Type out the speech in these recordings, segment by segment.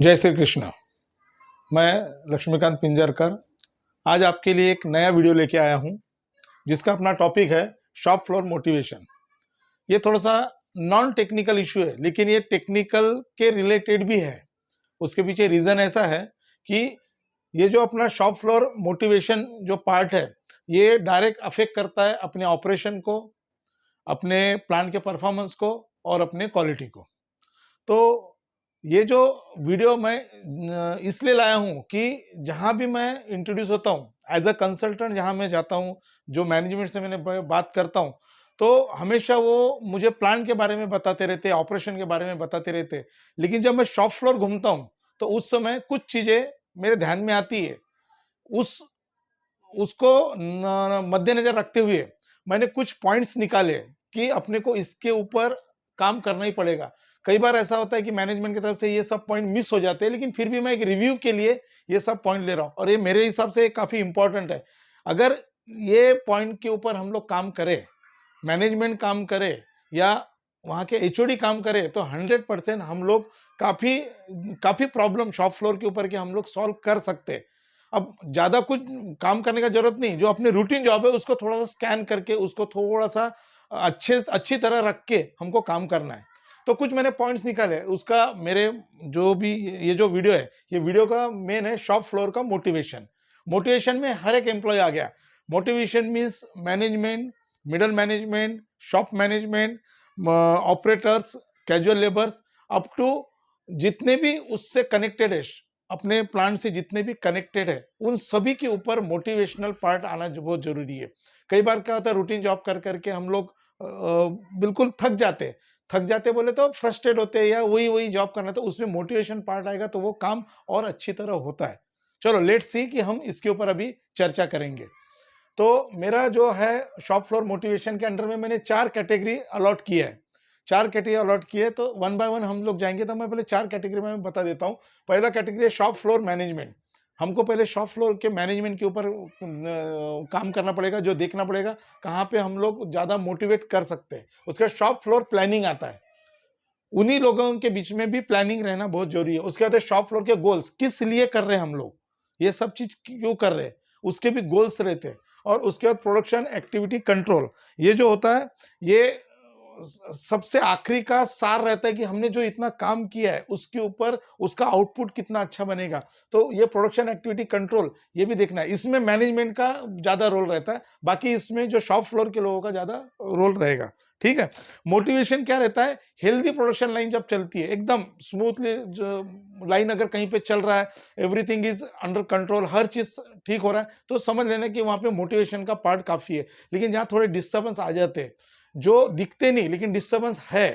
जय श्री कृष्ण। मैं लक्ष्मीकांत पिंजरकर आज आपके लिए एक नया वीडियो लेके आया हूं जिसका अपना टॉपिक है शॉप फ्लोर मोटिवेशन। ये थोड़ा सा नॉन टेक्निकल इशू है लेकिन ये टेक्निकल के रिलेटेड भी है। उसके पीछे रीजन ऐसा है कि ये जो अपना शॉप फ्लोर मोटिवेशन जो पार्ट है ये डायरेक्ट अफेक्ट करता है अपने ऑपरेशन को, अपने प्लांट के परफॉर्मेंस को और अपने क्वालिटी को। तो ये जो वीडियो मैं इसलिए लाया हूं कि जहां भी मैं इंट्रोड्यूस होता हूं एज अ कंसल्टेंट, जहां मैं जाता हूं, जो मैनेजमेंट से मैंने बात करता हूं, तो हमेशा वो मुझे प्लान के बारे में बताते रहते, ऑपरेशन के बारे में बताते रहते। लेकिन जब मैं शॉप फ्लोर घूमता हूं तो उस समय कुछ चीजें मेरे ध्यान में आती है। उस उसको मद्देनजर रखते हुए मैंने कुछ पॉइंट्स निकाले कि अपने को इसके ऊपर काम करना ही पड़ेगा। कई बार ऐसा होता है कि मैनेजमेंट की तरफ से ये सब पॉइंट मिस हो जाते हैं, लेकिन फिर भी मैं एक रिव्यू के लिए ये सब पॉइंट ले रहा हूं और ये मेरे हिसाब से काफी इंपॉर्टेंट है। अगर ये पॉइंट के ऊपर हम लोग काम करें, मैनेजमेंट काम करे या वहां के एचओडी काम करे, तो 100% हम लोग काफी काफी प्रॉब्लम शॉप फ्लोर के ऊपर के हम लोग सॉल्व कर सकते हैं। अब ज्यादा कुछ काम करने का जरूरत नहीं, जो अपने रूटीन जॉब है उसको थोड़ा सा स्कैन करके उसको थोड़ा सा अच्छी तरह रख के हमको काम करना है। तो कुछ मैंने पॉइंट्स निकाले उसका। मेरे जो भी ये जो वीडियो है, ये वीडियो का मेन है शॉप फ्लोर का मोटिवेशन। मोटिवेशन में हर एक एम्प्लॉय आ गया। Motivation means management, middle management, shop management, operators, casual labours, up to जितने भी उससे कनेक्टेड है, अपने प्लांट से जितने भी कनेक्टेड है, उन सभी के ऊपर मोटिवेशनल पार्ट आना बहुत जरूरी है। कई बार क्या होता है, रूटीन जॉब कर करके हम लोग बिल्कुल थक जाते बोले तो फ्रस्ट्रेट होते हैं या वही वही जॉब करना, तो उसमें मोटिवेशन पार्ट आएगा तो वो काम और अच्छी तरह होता है। चलो लेट्स सी कि हम इसके ऊपर अभी चर्चा करेंगे। तो मेरा जो है शॉप फ्लोर मोटिवेशन के अंडर में मैंने 4 कैटेगरी अलॉट किया है। 4 कैटेगरी अलॉट किए, तो वन बाय वन हम लोग जाएंगे। तो मैं पहले 4 कैटेगरी में बता देता हूँ। पहला कैटेगरी है शॉप फ्लोर मैनेजमेंट। हमको पहले शॉप फ्लोर के मैनेजमेंट के ऊपर काम करना पड़ेगा, जो देखना पड़ेगा कहाँ पे हम लोग ज्यादा मोटिवेट कर सकते हैं। उसका शॉप फ्लोर प्लानिंग आता है, उन्हीं लोगों के बीच में भी प्लानिंग रहना बहुत जरूरी है। उसके बाद शॉप फ्लोर के गोल्स, किस लिए कर रहे हैं हम लोग, ये सब चीज क्यों कर रहे हैं, उसके भी गोल्स रहते हैं। और उसके बाद प्रोडक्शन एक्टिविटी कंट्रोल, ये जो होता है ये सबसे आखिरी का सार रहता है कि हमने जो इतना काम किया है उसके ऊपर उसका आउटपुट कितना अच्छा बनेगा। तो ये प्रोडक्शन एक्टिविटी कंट्रोल ये भी देखना है। इसमें मैनेजमेंट का ज्यादा रोल रहता है, बाकी इसमें जो शॉप फ्लोर के लोगों का ज्यादा रोल रहेगा। ठीक है। मोटिवेशन क्या रहता है, हेल्दी प्रोडक्शन लाइन जब चलती है एकदम स्मूथली, जो लाइन अगर कहीं पे चल रहा है, एवरीथिंग इज अंडर कंट्रोल, हर चीज ठीक हो रहा है, तो समझ लेना कि वहां पे मोटिवेशन का पार्ट काफी है। लेकिन जहां थोड़े डिस्टर्बेंस आ जाते हैं, जो दिखते नहीं लेकिन डिस्टर्बेंस है,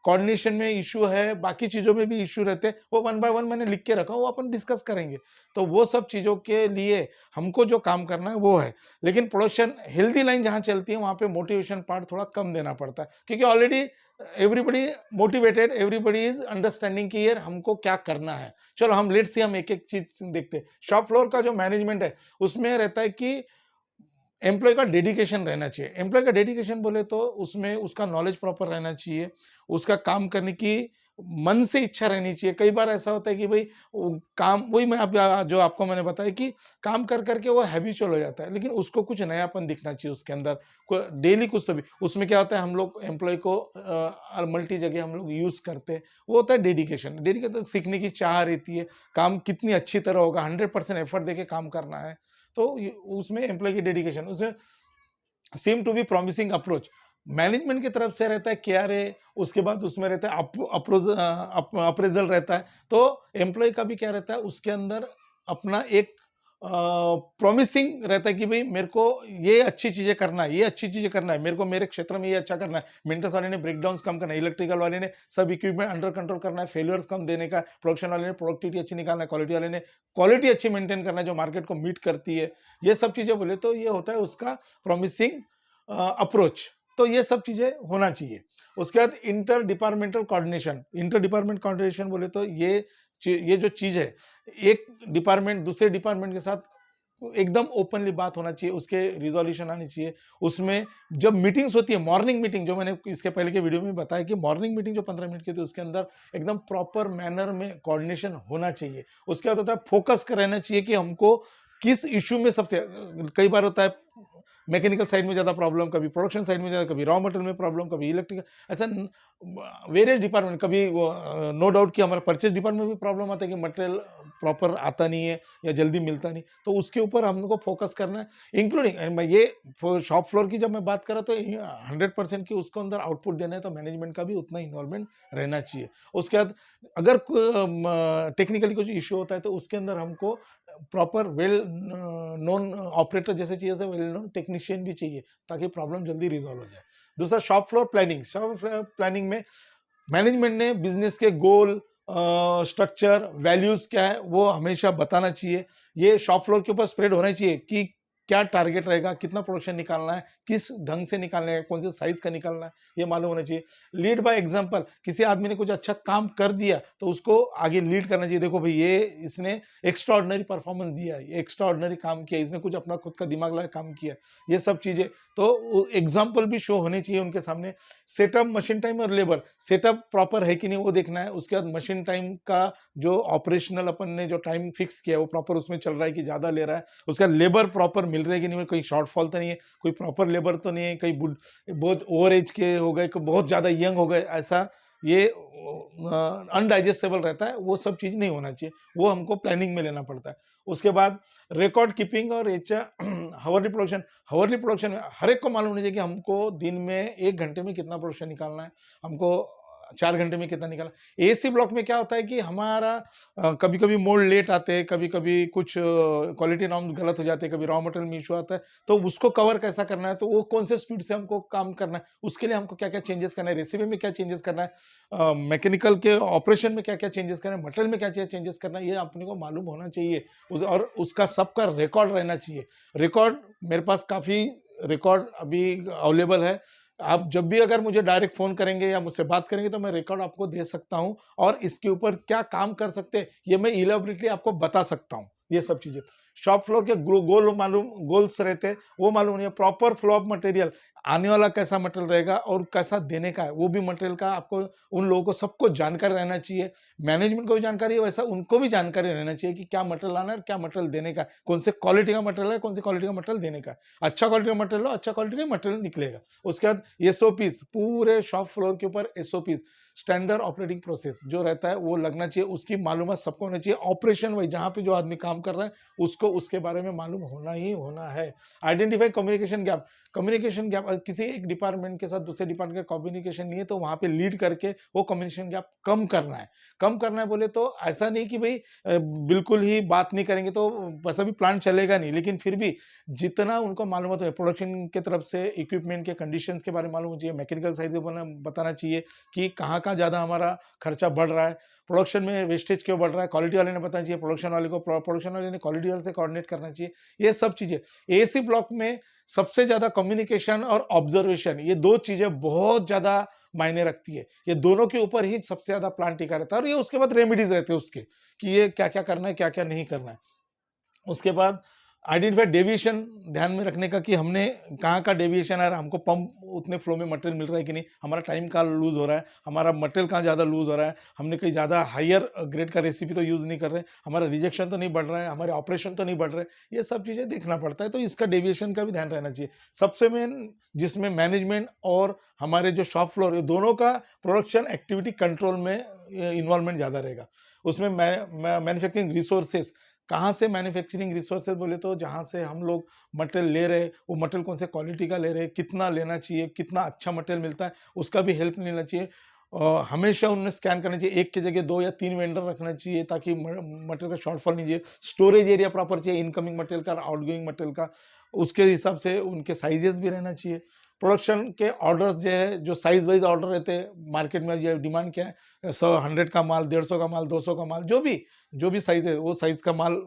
कोऑर्डिनेशन में इशू है, बाकी चीजों में भी इशू रहते हैं, वो वन बाय वन मैंने लिख के रखा, वो अपन डिस्कस करेंगे। तो वो सब चीजों के लिए हमको जो काम करना है वो है। लेकिन प्रोडक्शन हेल्दी लाइन जहां चलती है वहां पे मोटिवेशन पार्ट थोड़ा कम देना पड़ता है, क्योंकि already everybody motivated, everybody is understanding कि यार हमको क्या करना है। चलो हम लेट्स सी, हम एक एक चीज देखते हैं। शॉप फ्लोर का जो मैनेजमेंट है उसमें रहता है कि एम्प्लॉय का डेडिकेशन रहना चाहिए। एम्प्लॉय का डेडिकेशन बोले तो उसमें उसका नॉलेज प्रॉपर रहना चाहिए, उसका काम करने की मन से इच्छा रहनी चाहिए। कई बार ऐसा होता है कि भाई काम वही मैं जो आपको मैंने बताया कि काम कर करके वो हैबिचुअल हो जाता है, लेकिन उसको कुछ नयापन दिखना चाहिए उसके अंदर, डेली कुछ तो भी। उसमें क्या होता है, हम लोग एम्प्लॉय को मल्टी जगह हम लोग यूज करते हैं, वो होता है डेडिकेशन। डेडिकेशन सीखने की चाह रहती है, काम कितनी अच्छी तरह होगा, 100% एफर्ट देके काम करना है। तो उसमें एम्प्लॉय की डेडिकेशन, उसमें seem to be promising approach management की तरफ से रहता है, क्या रे, उसके बाद उसमें रहता है अप्रेजल रहता है। तो एम्प्लॉय का भी क्या रहता है, उसके अंदर अपना एक प्रॉमिसिंग रहता है कि भाई मेरे को ये अच्छी चीजें करना है, ये अच्छी चीजें करना है, मेरे को मेरे क्षेत्र में ये अच्छा करना है। मेंटेनेंस वाले ने ब्रेकडाउन्स कम करना है, इलेक्ट्रिकल वाले ने सब इक्विपमेंट अंडर कंट्रोल करना है, फेलियर्स कम देने का, प्रोडक्शन वाले ने प्रोडक्टिविटी अच्छी निकालना है, क्वालिटी वाले ने क्वालिटी अच्छी मेंटेन करना है जो मार्केट को मीट करती है। ये सब चीजें बोले तो ये होता है उसका प्रॉमिसिंग अप्रोच। तो ये सब चीजें होना चाहिए। उसके बाद inter departmental coordination. Inter department coordination बोले तो ये जो चीज है, एक डिपार्टमेंट दूसरे डिपार्टमेंट के साथ एकदम ओपनली बात होना चाहिए, उसके रिजोल्यूशन आनी चाहिए। उसमें जब मीटिंग्स होती है, मॉर्निंग मीटिंग, जो मैंने इसके पहले के वीडियो में बताया कि मॉर्निंग मीटिंग जो 15 मिनट की होती है, उसके अंदर एकदम प्रॉपर मैनर में कोऑर्डिनेशन होना चाहिए। उसके बाद होता है फोकस रहना चाहिए कि हमको किस इशू में सबसे, कई बार होता है मैकेनिकल साइड में ज़्यादा प्रॉब्लम, कभी प्रोडक्शन साइड में ज़्यादा, कभी रॉ मटेरियल में प्रॉब्लम, कभी इलेक्ट्रिकल, ऐसा वेरियस डिपार्टमेंट। कभी नो डाउट कि हमारा परचेज डिपार्टमेंट में भी प्रॉब्लम आता है कि मटेरियल प्रॉपर आता नहीं है या जल्दी मिलता नहीं, तो उसके ऊपर हम लोग को फोकस करना है। इंक्लूडिंग ये शॉप फ्लोर की जब मैं बात कर रहा तो 100% की उसको अंदर आउटपुट देना है, तो मैनेजमेंट का भी उतना इन्वॉल्वमेंट रहना चाहिए। उसके बाद अगर टेक्निकली कुछ इश्यू होता है तो उसके अंदर हमको प्रॉपर वेल नोन ऑपरेटर जैसे चाहिए, वेल नोन टेक्नीशियन भी चाहिए, ताकि प्रॉब्लम जल्दी रिजॉल्व हो जाए। दूसरा shop floor planning. Shop floor planning में मैनेजमेंट ने बिजनेस के गोल, स्ट्रक्चर, वैल्यूज क्या है वो हमेशा बताना चाहिए। ये शॉप फ्लोर के ऊपर स्प्रेड होना चाहिए कि क्या टारगेट रहेगा, कितना प्रोडक्शन निकालना है, किस ढंग से निकालना है, कौन से साइज का निकालना है, ये मालूम होना चाहिए। लीड बाय एग्जांपल, किसी आदमी ने कुछ अच्छा काम कर दिया तो उसको आगे लीड करना चाहिए। देखो भाई, ये इसने एक्स्ट्राऑर्डिनरी परफॉर्मेंस दिया है, एक्स्ट्राऑर्डिनरी काम किया, इसने कुछ अपना खुद का दिमाग लगा काम किया, ये सब चीजें तो एग्जाम्पल भी शो होने चाहिए उनके सामने। सेटअप, मशीन टाइम और लेबर, सेटअप प्रॉपर है कि नहीं वो देखना है। उसके बाद मशीन टाइम का जो ऑपरेशनल अपन ने जो टाइम फिक्स किया है वो प्रॉपर उसमें चल रहा है कि ज्यादा ले रहा है। उसका लेबर प्रॉपर मिल रहा है कि नहीं, कहीं शॉर्टफॉल तो नहीं है, कोई प्रॉपर लेबर तो नहीं है, कहीं बहुत ओवर एज के हो गए, बहुत ज्यादा यंग हो गए, ऐसा ये अनडाइजेस्टेबल रहता है, वो सब चीज नहीं होना चाहिए, वो हमको प्लानिंग में लेना पड़ता है। उसके बाद रिकॉर्ड कीपिंग और हावरली प्रोडक्शन। हावरली प्रोडक्शन में हर एक को मालूम होना चाहिए कि हमको दिन में 1 घंटे में कितना प्रोडक्शन निकालना है, हमको 4 घंटे में कितना निकालना। एसी ब्लॉक में क्या होता है कि हमारा कभी कभी मोल्ड लेट आते हैं, कभी कभी कुछ क्वालिटी नॉर्म्स गलत हो जाते हैं, कभी रॉ मटेरियल में इशू आता है, तो उसको कवर कैसा करना है, तो वो कौन से स्पीड से हमको काम करना है, उसके लिए हमको क्या क्या चेंजेस करना है, रेसिपी में क्या चेंजेस करना है, मैकेनिकल के ऑपरेशन में क्या क्या चेंजेस करना है, मटेरियल में क्या क्या चेंजेस करना है, ये अपने को मालूम होना चाहिए। और उसका सबका रिकॉर्ड रहना चाहिए। रिकॉर्ड मेरे पास काफ़ी रिकॉर्ड अभी अवेलेबल है। आप जब भी अगर मुझे डायरेक्ट फोन करेंगे या मुझसे बात करेंगे तो मैं रिकॉर्ड आपको दे सकता हूं, और इसके ऊपर क्या काम कर सकते हैं ये मैं इलेबोरेटली आपको बता सकता हूं। ये सब चीजें शॉप फ्लोर के गोल मालूम, गोल्स रहते हैं वो मालूम नहीं है। प्रॉपर फ्लो ऑफ मटेरियल, आने वाला कैसा मटेरियल रहेगा और कैसा देने का है, वो भी मटेरियल का आपको, उन लोगों को सबको जानकारी रहना चाहिए। मैनेजमेंट को भी जानकारी है, वैसा उनको भी जानकारी रहना चाहिए कि क्या मटेरियल लाना है, क्या मटेरियल देने का है, कौन से क्वालिटी का मटेरियल है, कौन सी क्वालिटी का मटेरियल देने का है। अच्छा क्वालिटी का मटेरियल लो, अच्छा क्वालिटी का मटेरियल निकलेगा। उसके बाद एसओपीज, पूरे शॉप फ्लोर के ऊपर एसओपीज, स्टैंडर्ड ऑपरेटिंग प्रोसेस जो रहता है वो लगना चाहिए, उसकी मालूमात सबको होना चाहिए। ऑपरेशन वाइज जहाँ पे जो आदमी काम कर रहा है उसको उसके बारे में मालूम होना ही होना है। Identify communication gap. Communication gap, किसी एक डिपार्टमेंट के साथ दूसरे डिपार्टमेंट का कम्युनिकेशन नहीं है तो वहाँ पे लीड करके वो कम्युनिकेशन गैप कम करना है। कम करना है बोले तो ऐसा नहीं कि भाई बिल्कुल ही बात नहीं करेंगे तो वैसा भी प्लांट चलेगा नहीं, लेकिन फिर भी जितना उनको मालूम है प्रोडक्शन के तरफ से इक्विपमेंट के कंडीशंस के बारे में मालूम चाहिए, मैकेनिकल साइड से बताना चाहिए कि कहाँ कहाँ ज़्यादा हमारा खर्चा बढ़ रहा है, प्रोडक्शन में वेस्टेज क्यों बढ़ रहा है, क्वालिटी वाले ने बताना चाहिए, प्रोडक्शन वाले को, प्रोडक्शन वाले ने क्वालिटी वाले से कोऑर्डिनेट करना चाहिए। ये सब चीज़ें एसी ब्लॉक में सबसे ज़्यादा कम्युनिकेशन और ऑब्जर्वेशन, ये दो चीज़ें बहुत ज़्यादा मायने रखती है। ये दोनों के ऊपर ही सबसे ज़्यादा प्लान टिका रहता है, और ये उसके बाद रेमेडीज रहते हैं उसके कि ये क्या क्या करना है, क्या क्या नहीं करना है। उसके बाद आइडेंटिफाई डेविएशन, ध्यान में रखने का कि हमने कहाँ का डेविएशन है, हमको पंप उतने फ्लो में मटेरियल मिल रहा है कि नहीं, हमारा टाइम कहाँ लूज हो रहा है, हमारा मटेरियल कहाँ ज़्यादा लूज हो रहा है, हमने कहीं ज़्यादा हायर ग्रेड का रेसिपी तो यूज़ नहीं कर रहे, हमारा रिजेक्शन तो नहीं बढ़ रहा है, हमारे ऑपरेशन तो नहीं बढ़ रहे, ये सब चीज़ें देखना पड़ता है। तो इसका डेविएशन का भी ध्यान रहना चाहिए। सबसे मेन जिसमें मैनेजमेंट और हमारे जो शॉप फ्लोर, दोनों का प्रोडक्शन एक्टिविटी कंट्रोल में इन्वॉल्वमेंट ज़्यादा रहेगा। उसमें मैन्युफैक्चरिंग रिसोर्सेस, कहाँ से मैन्युफैक्चरिंग रिसोर्सेज बोले तो जहाँ से हम लोग मटेरियल ले रहे हैं वो मटेरियल कौन से क्वालिटी का ले रहे हैं, कितना लेना चाहिए, कितना अच्छा मटेरियल मिलता है, उसका भी हेल्प लेना चाहिए। हमेशा उन्हें स्कैन करना चाहिए, एक की जगह 2 या 3 वेंडर रखना चाहिए ताकि मटेरियल का शॉर्टफॉल नहीं चाहिए। स्टोरेज एरिया प्रॉपर चाहिए, इनकमिंग मटेरियल का, आउटगोइंग मटेरियल का, उसके हिसाब से उनके साइजेस भी रहना चाहिए। प्रोडक्शन के ऑर्डर्स जो है, जो साइज वाइज ऑर्डर रहते हैं मार्केट में, जो डिमांड क्या है, 100 का माल, 150 का माल, 200 का माल, जो भी साइज है वो साइज का माल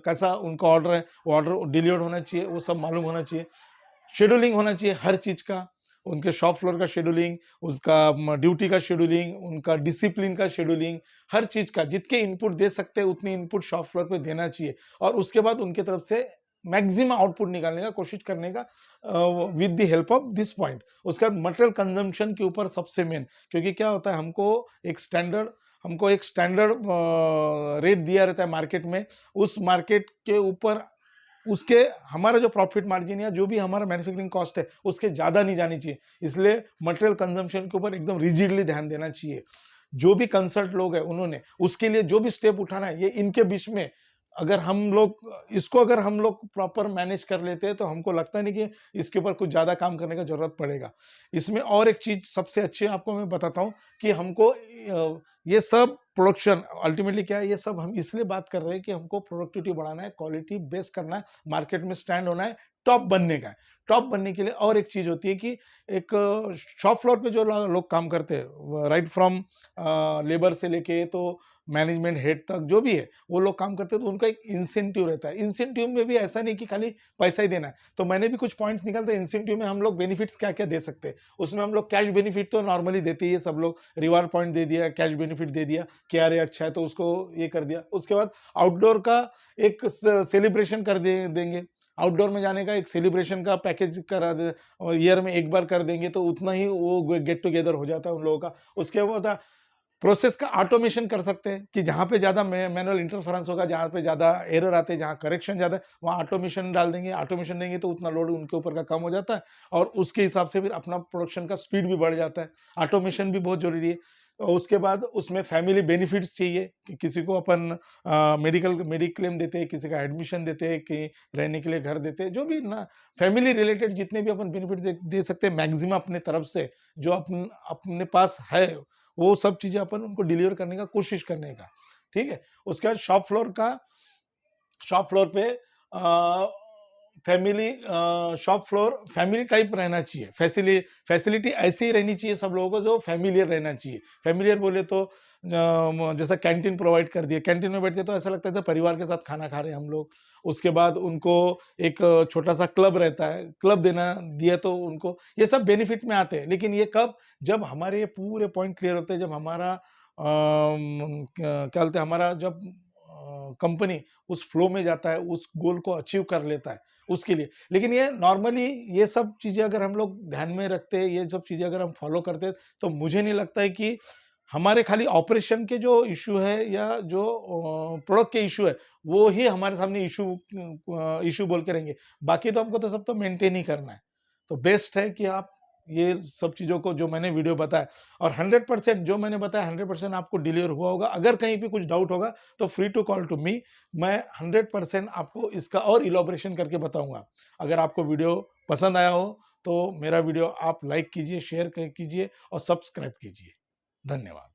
कैसा उनका ऑर्डर है, वो ऑर्डर डिलीवर्ड होना चाहिए, वो सब मालूम होना चाहिए। शेड्यूलिंग होना चाहिए हर चीज का, उनके शॉप फ्लोर का शेड्यूलिंग, उसका ड्यूटी का शेड्यूलिंग, उनका डिसिप्लिन का शेड्यूलिंग, हर चीज का जितने इनपुट दे सकते हैं उतनी इनपुट शॉप फ्लोर पे देना चाहिए। और उसके बाद उनके तरफ से मैक्सिमम आउटपुट निकालने का कोशिश करने का with the help of this point. उसके बाद मटेरियल कंजम्पशन के ऊपर सबसे मेन, क्योंकि क्या होता है हमको एक स्टैंडर्ड रेट दिया रहता है मार्केट में, उस मार्केट के ऊपर उसके हमारा जो प्रॉफिट मार्जिन या जो भी हमारा मैन्युफैक्चरिंग कॉस्ट है उसके ज़्यादा नहीं जानी चाहिए। इसलिए मटेरियल कंजम्पशन के ऊपर एकदम रिजिडली ध्यान देना चाहिए। जो भी कंसल्ट लोग हैं उन्होंने उसके लिए जो भी स्टेप उठाना है, ये इनके बीच में अगर हम लोग प्रॉपर मैनेज कर लेते हैं तो हमको लगता नहीं कि इसके ऊपर कुछ ज़्यादा काम करने का जरूरत पड़ेगा। इसमें और एक चीज़ सबसे अच्छी आपको मैं बताता हूँ कि हमको ये सब प्रोडक्शन अल्टीमेटली क्या है, ये सब हम इसलिए बात कर रहे हैं कि हमको प्रोडक्टिविटी बढ़ाना है, क्वालिटी बेस करना है, मार्केट में स्टैंड होना है, टॉप बनने का है। टॉप बनने के लिए और एक चीज़ होती है कि एक शॉप फ्लोर पे जो लोग काम करते हैं, राइट फ्रॉम लेबर से लेके तो मैनेजमेंट हेड तक जो भी है वो लोग काम करते हैं, तो उनका एक इंसेंटिव रहता है। इंसेंटिव में भी ऐसा नहीं कि खाली पैसा ही देना है, तो मैंने भी कुछ पॉइंट्स निकालते हैं इंसेंटिव में हम लोग बेनिफिट्स क्या क्या दे सकते हैं। उसमें हम लोग कैश बेनिफिट तो नॉर्मली देते ही है, सब लोग रिवार्ड पॉइंट दे दिया, कैश बेनिफिट दे दिया कि अरे अच्छा है तो उसको ये कर दिया। उसके बाद आउटडोर का एक सेलिब्रेशन कर देंगे, आउटडोर में जाने का एक सेलिब्रेशन का पैकेज करा दे, और ईयर में एक बार कर देंगे तो उतना ही वो गेट टुगेदर हो जाता है उन लोगों का। उसके बाद प्रोसेस का ऑटोमेशन कर सकते हैं कि जहाँ पे ज़्यादा मैनुअल इंटरफेरेंस होगा, जहाँ पे ज़्यादा एरर आते हैं, जहाँ करेक्शन ज़्यादा है, वहाँ ऑटोमेशन डाल देंगे। ऑटोमेशन देंगे तो उतना लोड उनके ऊपर का कम हो जाता है और उसके हिसाब से फिर अपना प्रोडक्शन का स्पीड भी बढ़ जाता है। ऑटोमेशन भी बहुत जरूरी है। और उसके बाद उसमें फैमिली बेनिफिट्स चाहिए कि किसी को अपन मेडिक्लेम देते हैं, किसी का एडमिशन देते हैं, कि रहने के लिए घर देते हैं, जो भी ना फैमिली रिलेटेड जितने भी अपन बेनिफिट दे सकते हैं मैक्सिमम अपने तरफ से, जो अपने पास है वो सब चीजें अपन उनको डिलीवर करने का कोशिश करने का। ठीक है। उसके बाद शॉप फ्लोर पे शॉप फ्लोर फैमिली टाइप रहना चाहिए। फैसिलिटी ऐसी ही रहनी चाहिए सब लोगों को जो फैमिलियर रहना चाहिए। फैमिलियर बोले तो जैसा कैंटीन प्रोवाइड कर दिया, कैंटीन में बैठते तो ऐसा लगता है परिवार के साथ खाना खा रहे हैं हम लोग। उसके बाद उनको एक छोटा सा क्लब रहता है, क्लब देना दिया तो उनको ये सब बेनिफिट में आते हैं। लेकिन ये कब, जब हमारे ये पूरे पॉइंट क्लियर होते हैं, जब हमारा क्या बोलते हैं, हमारा जब कंपनी उस फ्लो में जाता है, उस गोल को अचीव कर लेता है उसके लिए। लेकिन ये नॉर्मली ये सब चीजें अगर हम लोग ध्यान में रखते हैं, ये सब चीजें अगर हम फॉलो करते हैं, तो मुझे नहीं लगता है कि हमारे खाली ऑपरेशन के जो इशू है या जो प्रोडक्ट के इशू है वो ही हमारे सामने इशू बोल के रहेंगे। बाकी तो हमको तो सब तो मेंटेन ही करना है। तो बेस्ट है कि आप ये सब चीज़ों को जो मैंने वीडियो बताया, और 100% जो मैंने बताया 100% आपको डिलीवर हुआ होगा। अगर कहीं भी कुछ डाउट होगा तो free to call to me, मैं 100% आपको इसका और इलॉबरेशन करके बताऊंगा। अगर आपको वीडियो पसंद आया हो तो मेरा वीडियो आप लाइक कीजिए, शेयर कीजिए और सब्सक्राइब कीजिए। धन्यवाद।